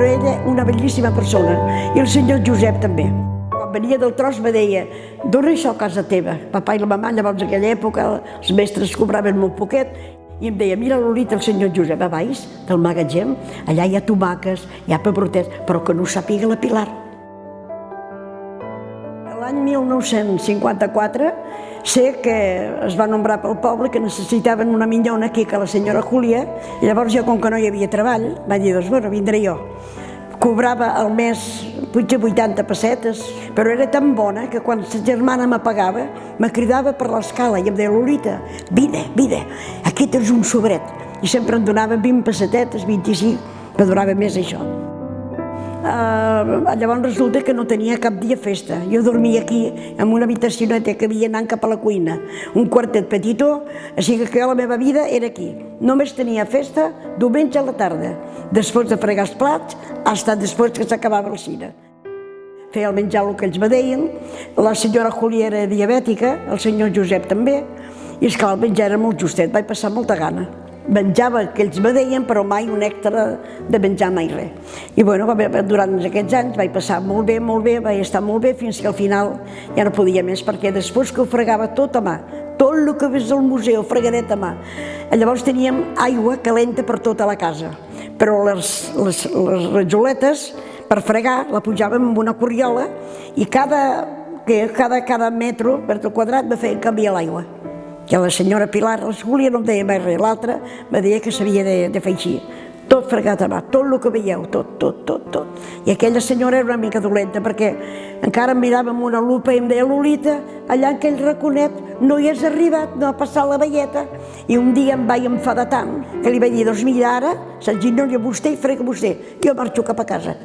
però ella una bellíssima persona, i el senyor Josep també. Quan venia del tros me deia, dona això a casa teva. Papà i la mamà, llavors en aquella època, els mestres cobraven molt poquet, i em deia, mira Lolita, el senyor Josep, a baix del magatzem, allà hi ha tomàquets, hi ha pebrotets, però que no ho sàpiga la Pilar. L'any 1954 sé que es va nombrar pel poble que necessitaven una minyona aquí que la senyora Júlia, i llavors jo, com que no hi havia treball, vaig dir, doncs, bueno, vindré jo. Cobrava al mes potser 80 pessetes, però era tan bona que quan sa germana m'apagava, me cridava per l'escala i em deia, Lolita, vine, aquí tens un sobret. I sempre em donava 20 pessetetes, 25, que durava més això. Llavors resulta que no tenia cap dia festa. Jo dormia aquí en una habitacioneta que havia anant cap a la cuina, un quartet petitó, així que la meva vida era aquí. Només tenia festa diumenge a la tarda, després de fregar els plats, fins després que s'acabava el cine. Feia el menjar el que ells me deien, la senyora Júlia era diabètica, el senyor Josep també, i esclar, el menjar era molt justet, vaig passar molta gana. Menjava el que ells me deien, però mai un extra de menjar mai res. I bueno, durant aquests anys vaig passar molt bé, vaig estar molt bé, fins que al final ja no podia més, perquè després que ho fregava tot a mà, tot el que ves al museu, fregadet a mà. Llavors teníem aigua calenta per tota la casa, però les rajoletes per fregar la pujàvem amb una corriola i cada metro per tot quadrat me feien canviar l'aigua. Que la senyora Pilar, la Júlia no em deia mai res, l'altra me deia que s'havia de fer així. Tot fregat a mà, tot el que veieu, tot. I aquella senyora era una mica dolenta perquè encara em mirava amb una lupa i em deia, Lolita, allà en aquell raconet no hi has arribat, no ha passat la velleta. I un dia em vaig enfadar tant que li vaig dir, doncs mira, ara s'enginoli a vostè i frega vostè, jo marxo cap a casa.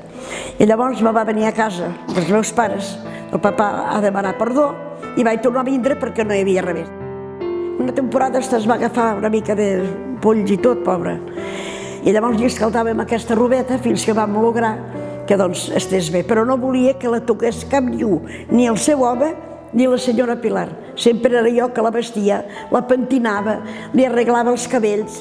I llavors me va venir a casa dels meus pares, el papà a demanar perdó i vaig tornar a vindre perquè no hi havia res més. Una temporada es va agafar una mica de polls i tot, pobra. I llavors li escaldàvem aquesta robeta fins que vam lograr que doncs estés bé. Però no volia que la toqués cap ningú, ni el seu home ni la senyora Pilar. Sempre era jo que la vestia, la pentinava, li arreglava els cabells.